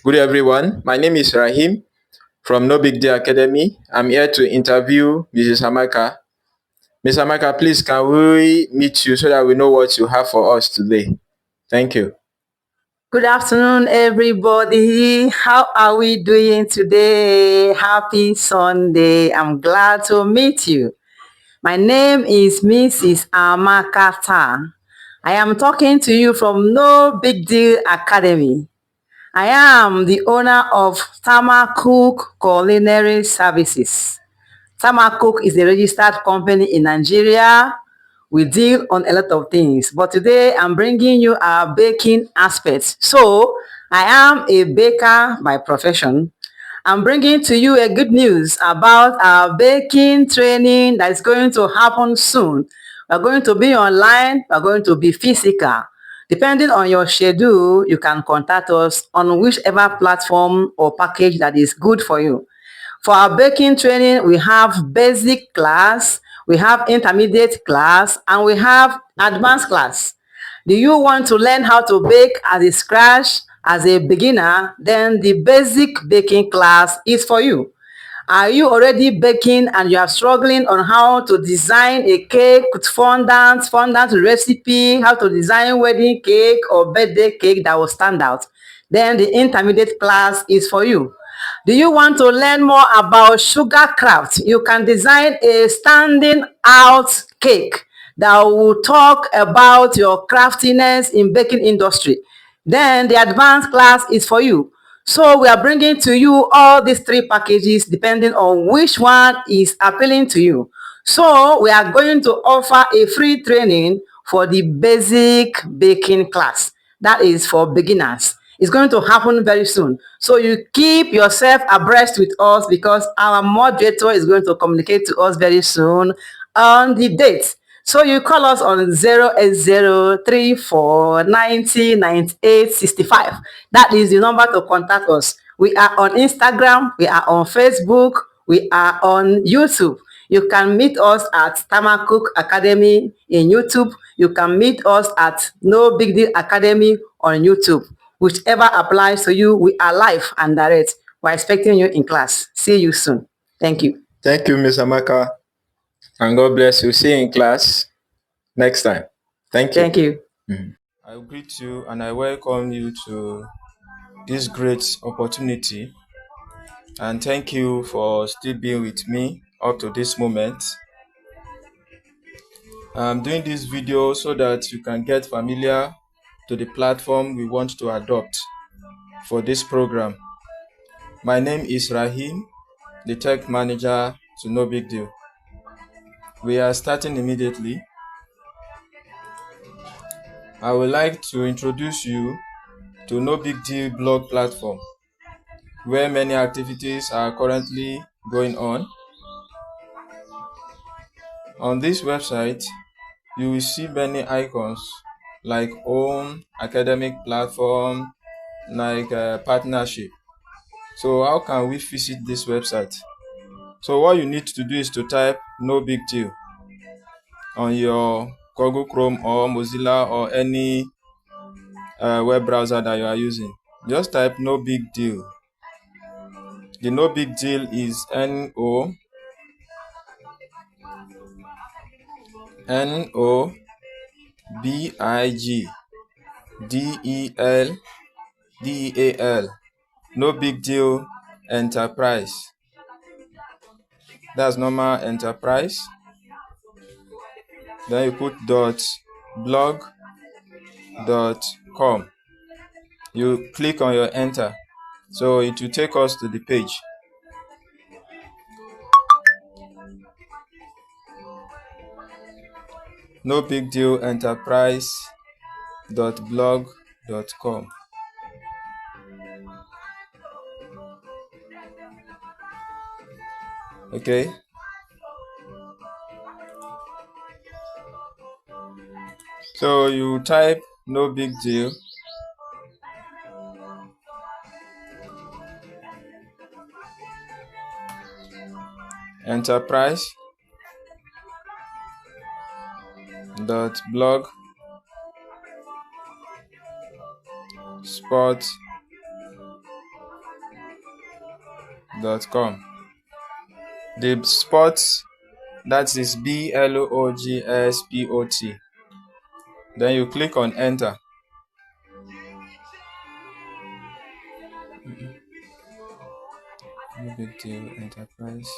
Good everyone. My name is Rahim from No Big Deal Academy. I'm here to interview Mrs. Amaka. Ms. Amaka, please can we meet you so that we know what you have for us today? Thank you. Good afternoon, everybody. How are we doing today? Happy Sunday. I'm glad to meet you. My name is Mrs. Amaka. I am talking to you from No Big Deal Academy. I am the owner of Cook Culinary Services. Cook is a registered company in Nigeria. We deal on a lot of things, but today I'm bringing you our baking aspects. So I am a baker by profession. I'm bringing to you a good news about our baking training that is going to happen soon. We're going to be online, we're going to be physical. Depending on your schedule, you can contact us on whichever platform or package that is good for you. For our baking training, we have basic class, we have intermediate class, and we have advanced class. Do you want to learn how to bake as a scratch, as a beginner? Then the basic baking class is for you. Are you already baking and you are struggling on how to design a cake with fondant recipe, how to design wedding cake or birthday cake that will stand out? Then the intermediate class is for you. Do you want to learn more about sugar craft? You can design a standing out cake that will talk about your craftiness in baking industry. Then the advanced class is for you. So we are bringing to you all these three packages depending on which one is appealing to you. So we are going to offer a free training for the basic baking class. That is for beginners. It's going to happen very soon. So you keep yourself abreast with us because our moderator is going to communicate to us very soon on the date. So you call us on 08034909865. That is the number to contact us. We are on Instagram, we are on Facebook, we are on YouTube. You can meet us at Cook Academy in YouTube. You can meet us at No Big Deal Academy on YouTube. Whichever applies to you, we are live and direct. We're expecting you in class. See you soon. Thank you. Thank you, Ms. Amaka. And God bless you. See you in class next time. Thank you. Thank you. I greet you and I welcome you to this great opportunity. And thank you for still being with me up to this moment. I'm doing this video so that you can get familiar to the platform we want to adopt for this program. My name is Rahim, the tech manager to No Big Deal. We are starting immediately. I would like to introduce you to No Big Deal blog platform, where many activities are currently going on. On this website, you will see many icons like home, academic platform, like partnership. So how can we visit this website? So what you need to do is to type No Big Deal on your Google Chrome or Mozilla or any web browser that you are using. Just type No Big Deal. The No Big Deal is NOBIGDEAL. No Big Deal Enterprise. That's normal enterprise. Then you put .blog.com. You click on your enter. So it will take us to the page. No Big Deal Enterprise.blog.com. Okay. So you type No Big Deal. Enterprise .blog The spot, that is BLOGSPOT. Then you click on enter. No big deal, enterprise.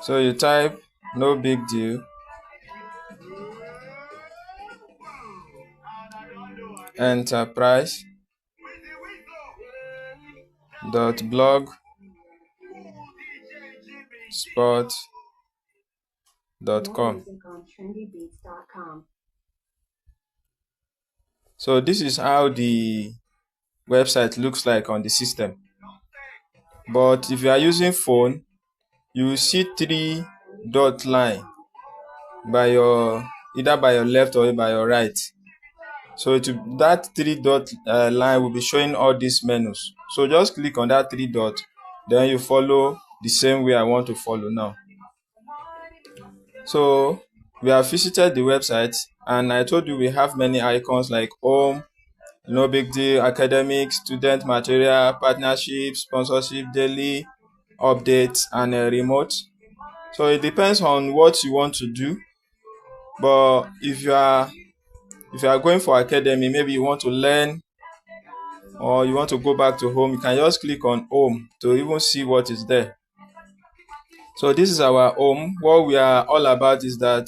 So you type no big deal, enterprise .blogspot.com. So this is how the website looks like on the system. But if you are using phone, you will see 3 dot line by your either by your left or by your right. So that 3 dot line will be showing all these menus. So just click on that 3 dot, then you follow the same way I want to follow now. So we have visited the website, and I told you we have many icons like home, no big deal, academic, student material, partnership, sponsorship, daily, updates, and remote. So it depends on what you want to do. But if you are going for academy, maybe you want to learn or you want to go back to home, you can just click on home to even see what is there. So this is our home. What we are all about is that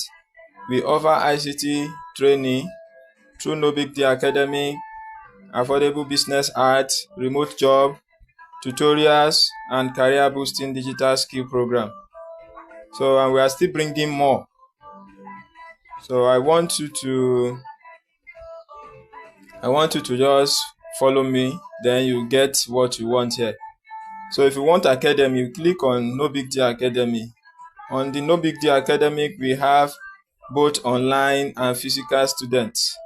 we offer ICT training through No Big Deal Academy, affordable business art, remote job, tutorials, and career boosting digital skill program. So and we are still bringing more. So I want you to just follow me, then you get what you want here. So if you want academy, you click on No Big Deal Academy. On the No Big Deal Academic, we have both online and physical students.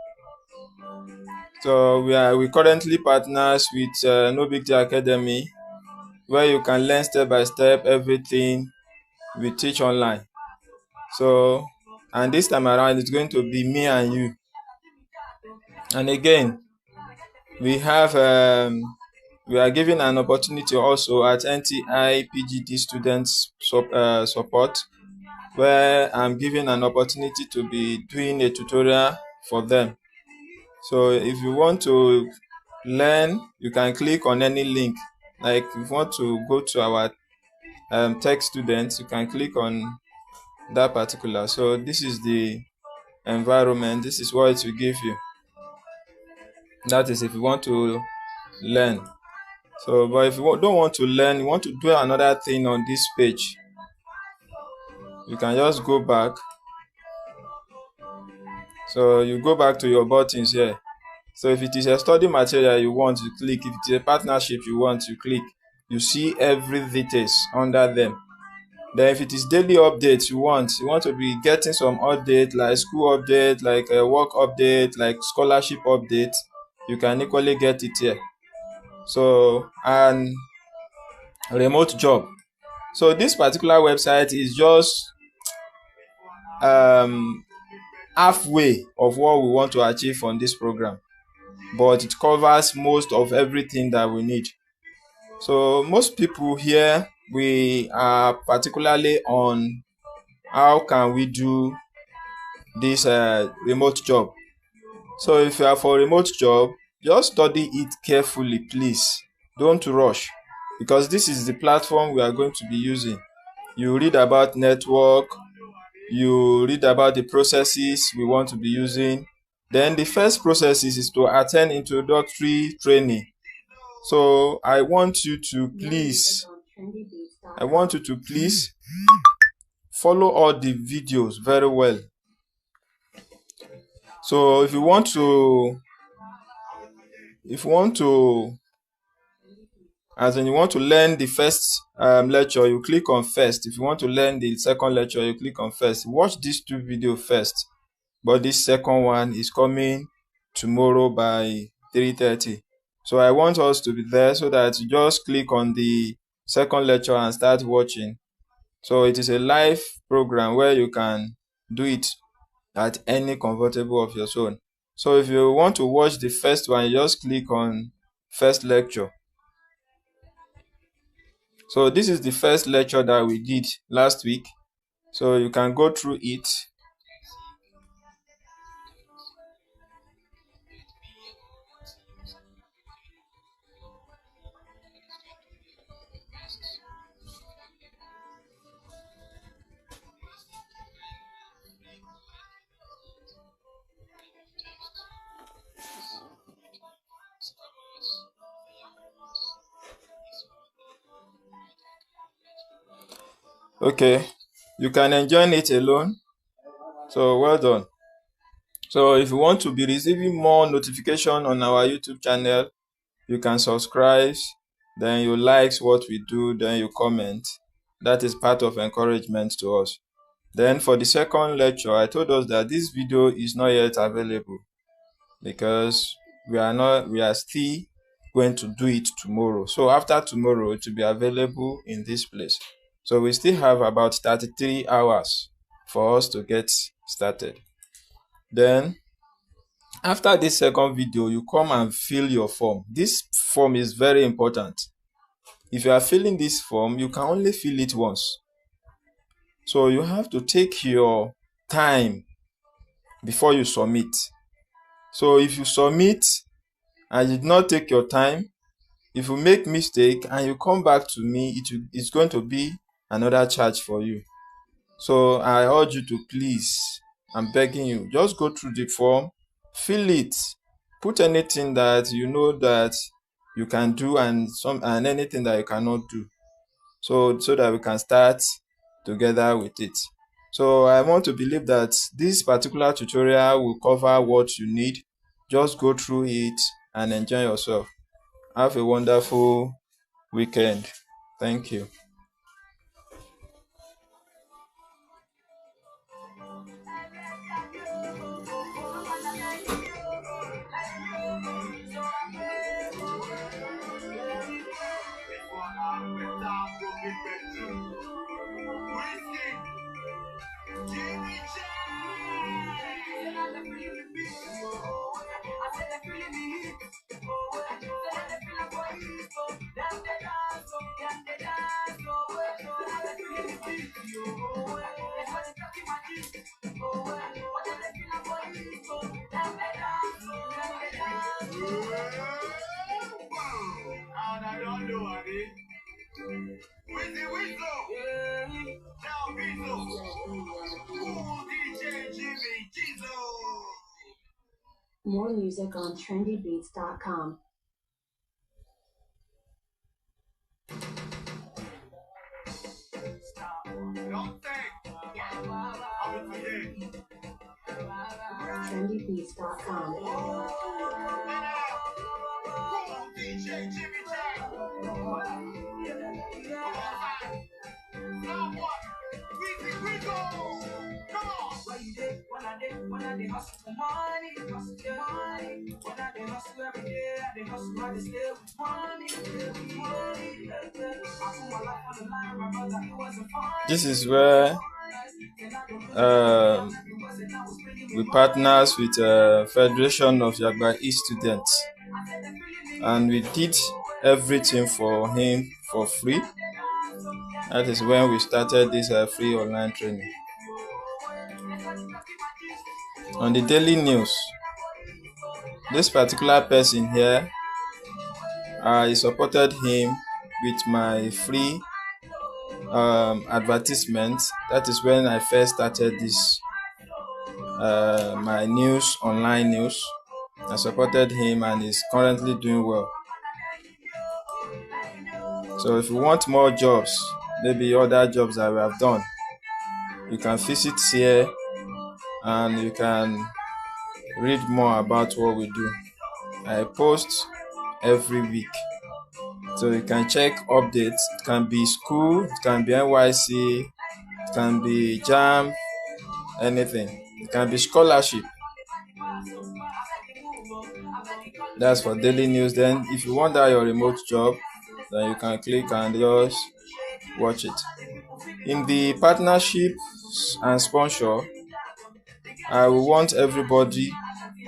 So we currently partners with No Big Deal Academy, where you can learn step by step everything we teach online. So, and this time around, it's going to be me and you. And again, we are giving an opportunity also at NTI PGD students support, where I'm giving an opportunity to be doing a tutorial for them. So if you want to learn, you can click on any link. Like if you want to go to our tech students, you can click on that particular. So this is the environment. This is what it will give you. That is if you want to learn. So but if you don't want to learn, you want to do another thing on this page, you can just go back. So you go back to your buttons here. So if it is a study material you want, you click. If it is a partnership you want, you click. You see every details under them. Then if it is daily updates you want to be getting some update, like school update, like a work update, like scholarship update, you can equally get it here. So, and remote job. So this particular website is just halfway of what we want to achieve on this program, but it covers most of everything that we need. So most people here, we are particularly on how can we do this remote job. So if you are for remote job, just study it carefully, please. Don't rush, because this is the platform we are going to be using. You read about network, you read about the processes we want to be using. Then the first process is to attend introductory training. So I want you to please follow all the videos very well. So if you want to learn the first lecture, you click on first. If you want to learn the second lecture, you click on first. Watch these 2 videos first, but this second one is coming tomorrow by 3:30. So I want us to be there, so that you just click on the second lecture and start watching. So it is a live program where you can do it at any comfortable of your zone. So if you want to watch the first one, you just click on first lecture. So this is the first lecture that we did last week. So you can go through it. Okay, you can enjoy it alone. So well done. So if you want to be receiving more notification on our YouTube channel, you can subscribe, then you like what we do, then you comment. That is part of encouragement to us. Then for the second lecture, I told us that this video is not yet available because we are still going to do it tomorrow. So after tomorrow, it will be available in this place. So we still have about 33 hours for us to get started. Then after this second video, you come and fill your form. This form is very important. If you are filling this form, you can only fill it once. So you have to take your time before you submit. So if you submit and you did not take your time, if you make mistake and you come back to me, it's going to be another charge for you. So I urge you to please, I'm begging you, just go through the form, fill it, put anything that you know that you can do and anything that you cannot do. So that we can start together with it. So I want to believe that this particular tutorial will cover what you need. Just go through it and enjoy yourself. Have a wonderful weekend. Thank you. More music on trendybeats.com. trendybeats.com. When I hustle for money, hustle for money. When I hustle every day, I hustle right still with money. I put my life on the line, my brother, it wasn't fun. This is where we partners with Federation of Yagba East students, and we did everything for him for free. That is when we started this free online training. On the daily news, this particular person here, I supported him with my free advertisement. That is when I first started this my news, online news. I supported him and he's currently doing well. So if you want more jobs, maybe other jobs that we have done, you can visit here and you can read more about what we do. I post every week, so you can check updates. It can be school, it can be NYC, it can be JAM, anything. It can be scholarship. That's for daily news. Then if you want that your remote job, then you can click and just watch it. In the partnerships and sponsor, I want everybody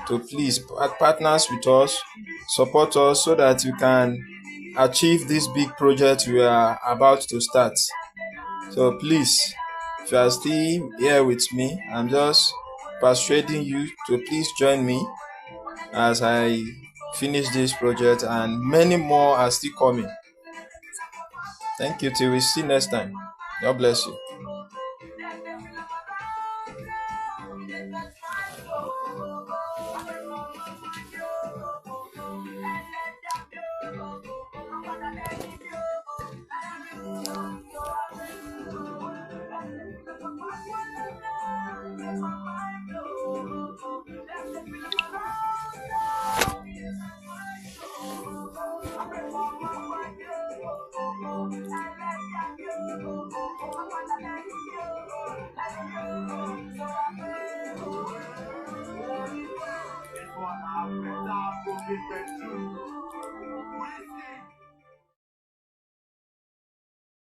to please partners with us, support us so that we can achieve this big project we are about to start. So please, if you are still here with me, I'm just persuading you to please join me as I finish this project, and many more are still coming. Thank you. Till we see next time. God bless you.